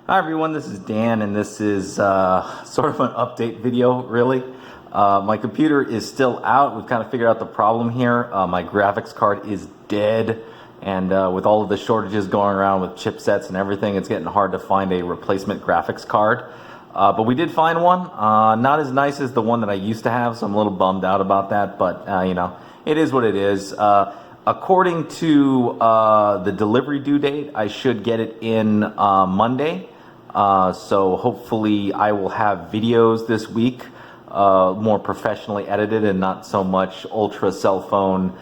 Hi everyone, this is Dan, and this is sort of an update video, really. My computer is still out. We've kind of figured out the problem here. My graphics card is dead, and with all of the shortages going around with chipsets and everything, it's getting hard to find a replacement graphics card. But we did find one. Not as nice as the one that I used to have, so I'm a little bummed out about that, but you know, it is what it is. According to the delivery due date, I should get it in Monday. So hopefully I will have videos this week, more professionally edited and not so much ultra cell phone,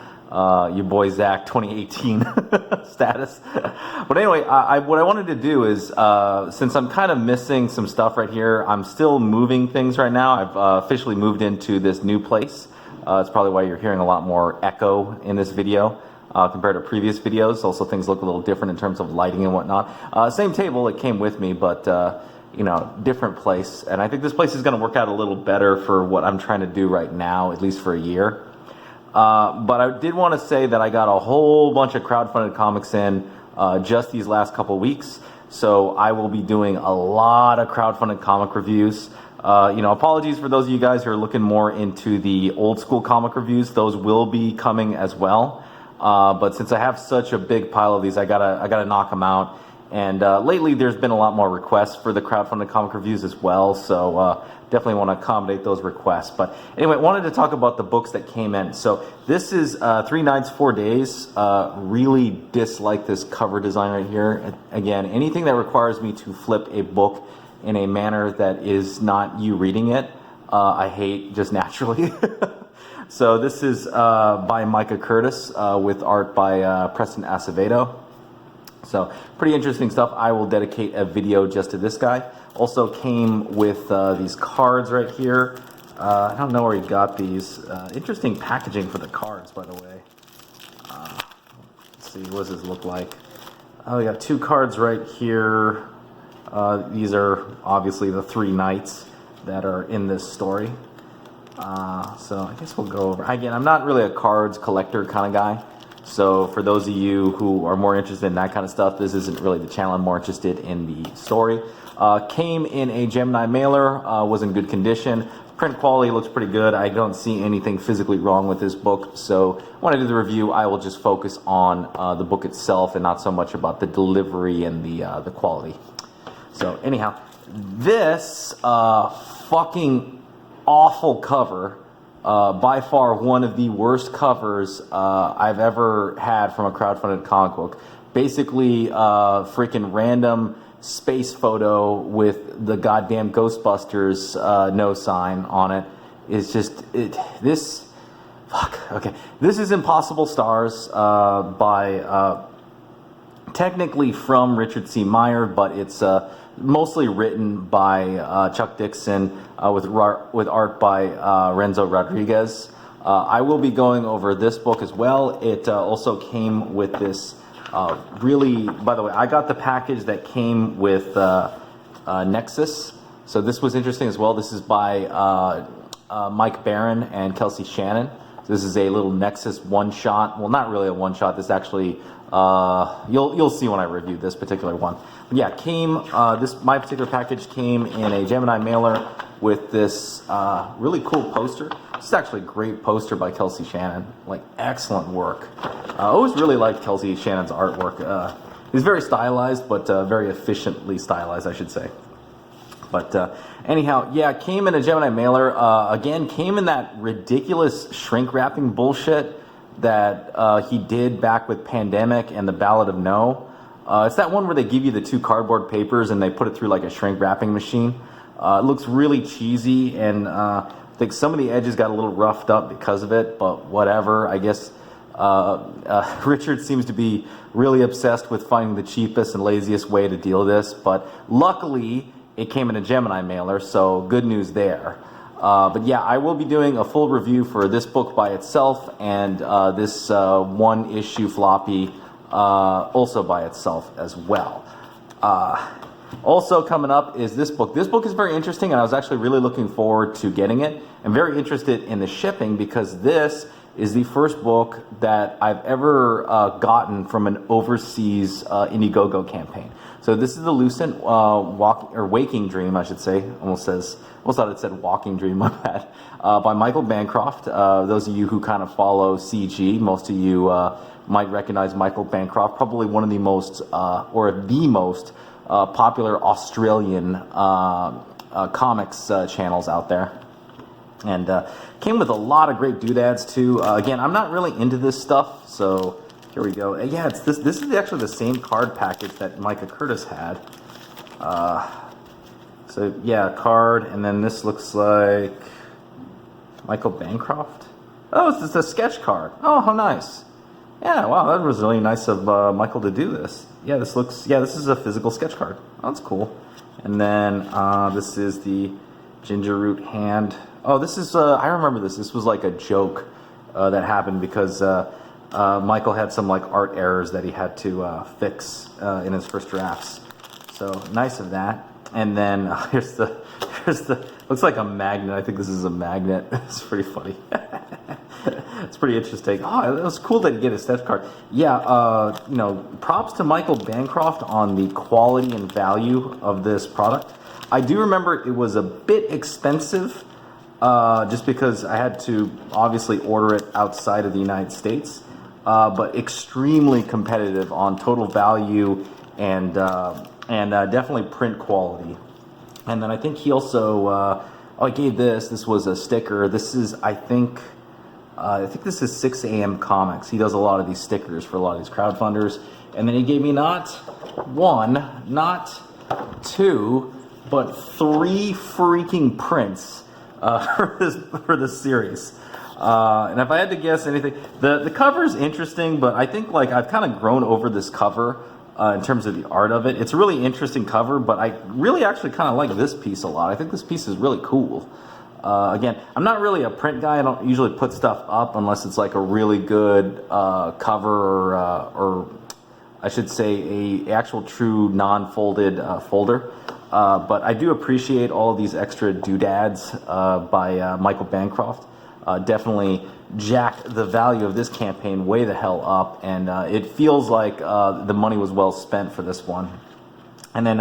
your boy Zach 2018 status. But anyway, what I wanted to do is, since I'm kind of missing some stuff right here, I'm still moving things right now. I've officially moved into this new place. It's probably why you're hearing a lot more echo in this video. Compared to previous videos. Also, things look a little different in terms of lighting and whatnot. Same table, it came with me, but you know, different place. And I think this place is going to work out a little better for what I'm trying to do right now, at least for a year. But I did want to say that I got a whole bunch of crowdfunded comics in just these last couple weeks. So I will be doing a lot of crowdfunded comic reviews. You know, apologies for those of you guys who are looking more into the old school comic reviews. Those will be coming as well. But since I have such a big pile of these, I gotta knock them out. And lately, there's been a lot more requests for the crowdfunded comic reviews as well. So definitely want to accommodate those requests. But anyway, wanted to talk about the books that came in. So this is 3 Nights, 4 Days. Really dislike this cover design right here. Again, anything that requires me to flip a book in a manner that is not you reading it, I hate just naturally. So this is by Micah Curtis with art by Preston Acevedo. So pretty interesting stuff. I will dedicate a video just to this guy. Also came with these cards right here. I don't know where he got these. Interesting packaging for the cards, by the way. Let's see, what does this look like? Oh, we got 2 cards right here. These are obviously the 3 knights that are in this story. So I guess we'll go over. Again, I'm not really a cards collector kind of guy. So for those of you who are more interested in that kind of stuff, this isn't really the channel. I'm more interested in the story. Came in a Gemini mailer, was in good condition. Print quality looks pretty good. I don't see anything physically wrong with this book. So when I do the review, I will just focus on the book itself and not so much about the delivery and the quality. So anyhow, this fucking awful cover, by far one of the worst covers I've ever had from a crowdfunded comic book. Basically, freaking random space photo with the goddamn Ghostbusters no sign on it. Is just this. Fuck. Okay, this is Impossible Stars by technically from Richard C. Meyer, but it's mostly written by Chuck Dixon with art by Renzo Rodriguez. I will be going over this book as well. It also came with this really, by the way, I got the package that came with Nexus. So this was interesting as well. This is by Mike Barron and Kelsey Shannon. This is a little Nexus one-shot. Well, not really a one-shot. This actually, you'll see when I review this particular one. But yeah, my particular package came in a Gemini mailer with this really cool poster. This is actually a great poster by Kelsey Shannon. Like, excellent work. I always really liked Kelsey Shannon's artwork. He's very stylized, but very efficiently stylized, I should say. But anyhow, yeah, came in a Gemini mailer. Again, came in that ridiculous shrink wrapping bullshit that he did back with Pandemic and the Ballad of No. It's that one where they give you the 2 cardboard papers and they put it through like a shrink wrapping machine. It looks really cheesy, and I think some of the edges got a little roughed up because of it, but whatever. I guess Richard seems to be really obsessed with finding the cheapest and laziest way to deal with this, but luckily it came in a Gemini mailer, so good news there. But yeah, I will be doing a full review for this book by itself and this 1-issue floppy also by itself as well. Also coming up is this book. This book is very interesting, and I was actually really looking forward to getting it. I'm very interested in the shipping because this is the first book that I've ever gotten from an overseas Indiegogo campaign. So this is the Lucent Waking Dream, I should say. Almost thought it said Walking Dream, my bad. By Michael Bancroft. Those of you who kind of follow CG, most of you might recognize Michael Bancroft, probably one of the most, or the most popular Australian comics channels out there. And came with a lot of great doodads too. Again, I'm not really into this stuff, so here we go. Yeah, it's this is actually the same card package that Micah Curtis had. So yeah, card, and then this looks like Michael Bancroft. Oh, it's just a sketch card. Oh, how nice. Yeah, wow, that was really nice of Michael to do this. Yeah, this is a physical sketch card. Oh, that's cool. And then this is the ginger root hand. Oh, this is, I remember this. This was like a joke that happened because Michael had some like art errors that he had to fix in his first drafts. So nice of that. And then here's the, looks like a magnet. I think this is a magnet. It's pretty funny. It's pretty interesting. Oh, it was cool that he get a sketch card. Yeah, you know, props to Michael Bancroft on the quality and value of this product. I do remember it was a bit expensive, just because I had to obviously order it outside of the United States, but extremely competitive on total value and definitely print quality. And then I think he also, I gave this was a sticker. This is, I think this is 6 a.m. Comics. He does a lot of these stickers for a lot of these crowdfunders. And then he gave me not one, not two, but 3 freaking prints for this series. And if I had to guess anything, the cover is interesting, but I think like I've kind of grown over this cover in terms of the art of it. It's a really interesting cover, but I really actually kind of like this piece a lot. I think this piece is really cool. Again, I'm not really a print guy. I don't usually put stuff up unless it's like a really good cover or I should say a actual true non-folded folder. But I do appreciate all of these extra doodads by Michael Bancroft. Definitely jacked the value of this campaign way the hell up, and it feels like the money was well spent for this one. And then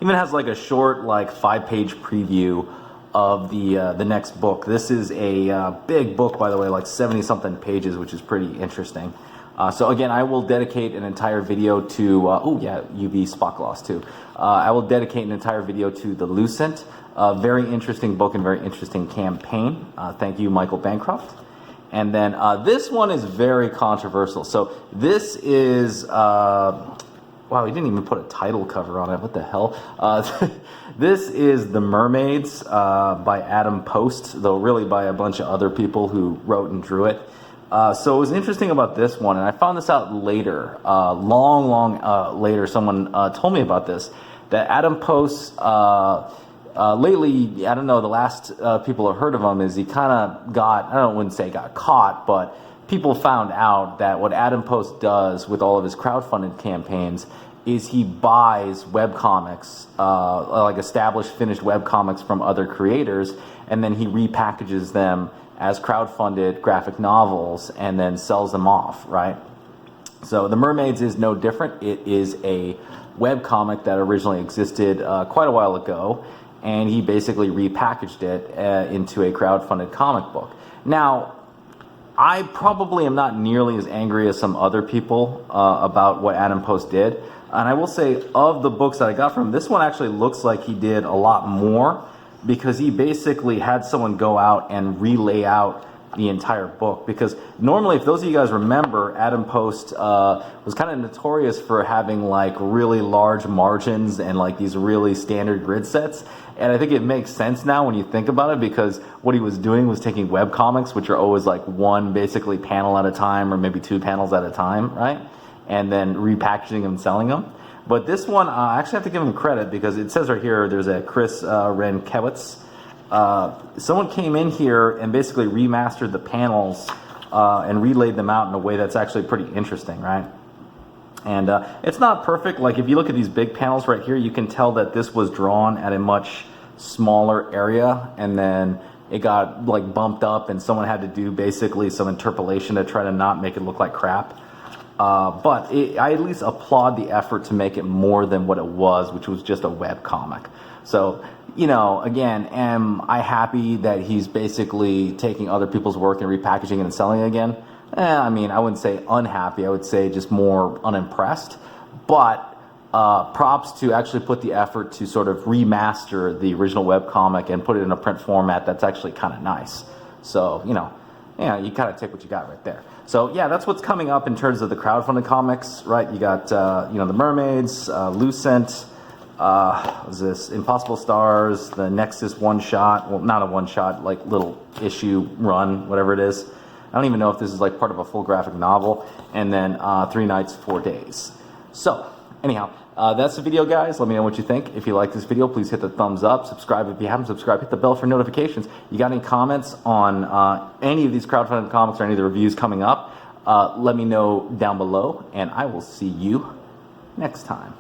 even has like a short, like 5-page preview of the next book. This is a big book, by the way, like 70-something pages, which is pretty interesting. So again, I will dedicate an entire video to, oh yeah, UV spot gloss too. I will dedicate an entire video to the Lucent. Very interesting book and very interesting campaign. Thank you, Michael Bancroft. And then this one is very controversial. So this is, wow, he didn't even put a title cover on it. What the hell? This is The Mermaids by Adam Post, though really by a bunch of other people who wrote and drew it. So it was interesting about this one, and I found this out later, long later, someone told me about this, that Adam Post, lately, I don't know, the last people have heard of him is he kind of got, wouldn't say got caught, but people found out that what Adam Post does with all of his crowdfunded campaigns is he buys webcomics, like established, finished webcomics from other creators, and then he repackages them as crowdfunded graphic novels and then sells them off, right? So The Mermaids is no different. It is a webcomic that originally existed quite a while ago, and he basically repackaged it into a crowdfunded comic book. Now, I probably am not nearly as angry as some other people about what Adam Post did. And I will say, of the books that I got from him, this one actually looks like he did a lot more, because he basically had someone go out and relay out the entire book. Because normally, if those of you guys remember, Adam Post was kind of notorious for having like really large margins and like these really standard grid sets. And I think it makes sense now when you think about it, because what he was doing was taking webcomics, which are always like one basically panel at a time or maybe 2 panels at a time, right? And then repackaging them and selling them. But this one, I actually have to give him credit, because it says right here, there's a Chris Renkewitz. Someone came in here and basically remastered the panels and relayed them out in a way that's actually pretty interesting, right? And it's not perfect. Like if you look at these big panels right here, you can tell that this was drawn at a much smaller area, and then it got like bumped up, and someone had to do basically some interpolation to try to not make it look like crap. But I at least applaud the effort to make it more than what it was, which was just a web comic. So, you know, again, am I happy that he's basically taking other people's work and repackaging it and selling it again? I mean, I wouldn't say unhappy. I would say just more unimpressed. But props to actually put the effort to sort of remaster the original webcomic and put it in a print format that's actually kind of nice. So, you know, yeah, you kind of take what you got right there. So, yeah, that's what's coming up in terms of the crowdfunded comics, right? You got, you know, the Mermaids, Lucent, was this Impossible Stars, the Nexus one-shot, well, not a one-shot, like little issue run, whatever it is. I don't even know if this is like part of a full graphic novel. And then 3 Nights, 4 Days. So, anyhow, that's the video, guys. Let me know what you think. If you like this video, please hit the thumbs up. Subscribe if you haven't subscribed. Hit the bell for notifications. You got any comments on any of these crowdfunded comics or any of the reviews coming up? Let me know down below, and I will see you next time.